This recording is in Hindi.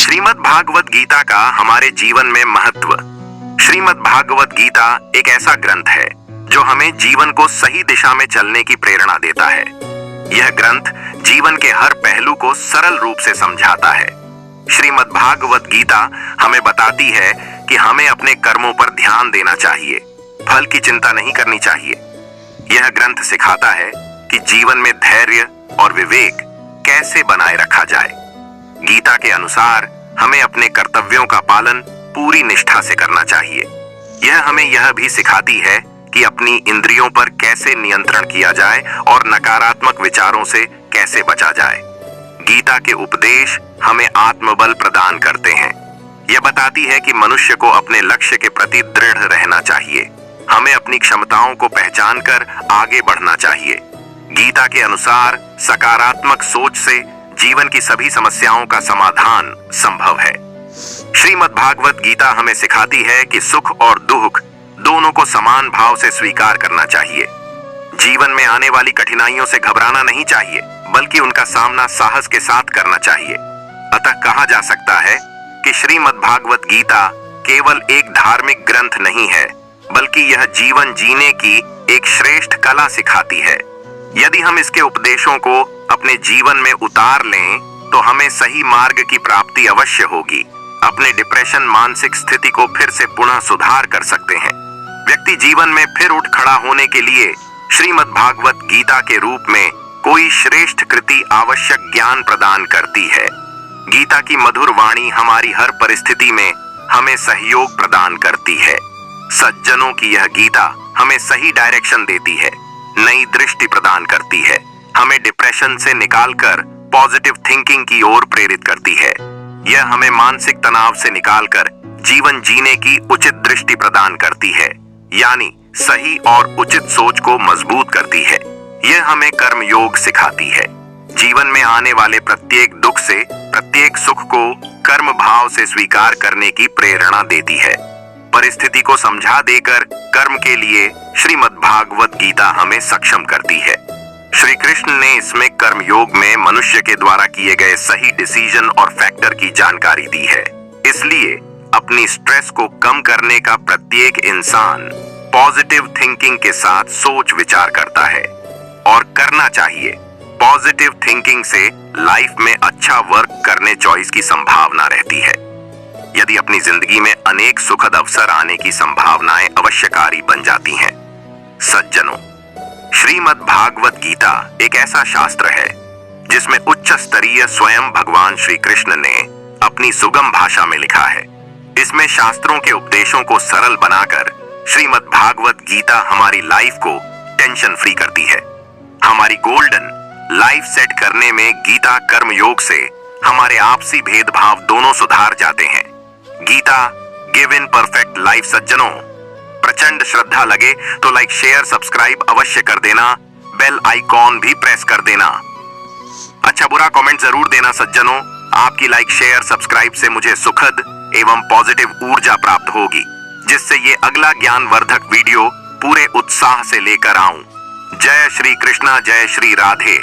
श्रीमद् भागवत गीता का हमारे जीवन में महत्व। श्रीमद् भागवत गीता एक ऐसा ग्रंथ है जो हमें जीवन को सही दिशा में चलने की प्रेरणा देता है। यह ग्रंथ जीवन के हर पहलू को सरल रूप से समझाता है। श्रीमद् भागवत गीता हमें बताती है कि हमें अपने कर्मों पर ध्यान देना चाहिए, फल की चिंता नहीं करनी चाहिए। यह ग्रंथ सिखाता है कि जीवन में धैर्य और विवेक कैसे बनाए रखा जाए। गीता के अनुसार हमें अपने कर्तव्यों का पालन पूरी निष्ठा से करना चाहिए। यह हमें यह भी सिखाती है कि अपनी इंद्रियों पर कैसे नियंत्रण किया जाए और नकारात्मक विचारों से कैसे बचा जाए। गीता के उपदेश हमें आत्मबल प्रदान करते हैं। यह बताती है कि मनुष्य को अपने लक्ष्य के प्रति दृढ़ रहना चाहिए। हमें अपनी क्षमताओं को पहचान कर आगे बढ़ना चाहिए। गीता के अनुसार सकारात्मक सोच से जीवन की सभी समस्याओं का समाधान संभव है। श्रीमद् भागवत गीता हमें सिखाती है कि सुख और दुख दोनों को समान भाव से स्वीकार करना चाहिए। जीवन में आने वाली कठिनाइयों से घबराना नहीं चाहिए, बल्कि उनका सामना साहस के साथ करना चाहिए। अतः कहा जा सकता है कि श्रीमद् भागवत गीता केवल एक धार्मिक ग्रंथ नहीं है, बल्कि यह जीवन जीने की एक श्रेष्ठ कला सिखाती है। यदि हम इसके उपदेशों को अपने जीवन में उतार लें तो हमें सही मार्ग की प्राप्ति अवश्य होगी। अपने डिप्रेशन मानसिक स्थिति को फिर से पुनः सुधार कर सकते हैं। व्यक्ति जीवन में फिर उठ खड़ा होने के लिए श्रीमद् भागवत गीता के रूप में कोई श्रेष्ठ कृति आवश्यक ज्ञान प्रदान करती है। गीता की मधुर वाणी हमारी हर परिस्थिति में हमें सहयोग प्रदान करती है। सज्जनों की यह गीता हमें सही डायरेक्शन देती है, नई दृष्टि प्रदान करती है, हमें डिप्रेशन से निकालकर पॉजिटिव थिंकिंग की ओर प्रेरित करती है। यह हमें मानसिक तनाव से निकालकर जीवन जीने की उचित दृष्टि प्रदान करती है, यानी सही और उचित सोच को मजबूत करती है। यह हमें कर्म योग सिखाती है। जीवन में आने वाले प्रत्येक दुख से प्रत्येक सुख को कर्म भाव से स्वीकार करने की प्रेरणा देती है। परिस्थिति को समझा देकर कर्म के लिए श्रीमद् भागवत गीता हमें सक्षम करती है। श्री कृष्ण ने इसमें कर्म योग में मनुष्य के द्वारा किए गए सही डिसीजन और फैक्टर की जानकारी दी है। इसलिए अपनी स्ट्रेस को कम करने का प्रत्येक इंसान पॉजिटिव थिंकिंग के साथ सोच विचार करता है और करना चाहिए। पॉजिटिव थिंकिंग से लाइफ में अच्छा वर्क करने चॉइस की संभावना रहती है। यदि अपनी जिंदगी में अनेक सुखद अवसर आने की संभावनाएं अवश्यकारी बन जाती हैं। सज्जनों, श्रीमद् भागवत गीता एक ऐसा शास्त्र है जिसमें उच्च स्तरीय स्वयं भगवान श्री कृष्ण ने अपनी सुगम भाषा में लिखा है। इसमें शास्त्रों के उपदेशों को सरल बनाकर श्रीमद् भागवत गीता हमारी लाइफ को टेंशन फ्री करती है। हमारी गोल्डन लाइफ सेट करने में गीता कर्म योग से हमारे आपसी भेदभाव दोनों सुधार जाते हैं। Gita give in perfect life. सज्जनों, प्रचंड श्रद्धा लगे तो लाइक शेयर सब्सक्राइब अवश्य कर देना, बेल आइकॉन भी प्रेस कर देना। अच्छा बुरा कमेंट जरूर देना सज्जनों। आपकी लाइक शेयर सब्सक्राइब से मुझे सुखद एवं पॉजिटिव ऊर्जा प्राप्त होगी, जिससे ये अगला ज्ञानवर्धक वीडियो पूरे उत्साह से लेकर आऊं। जय श्री कृष्णा, जय श्री राधे।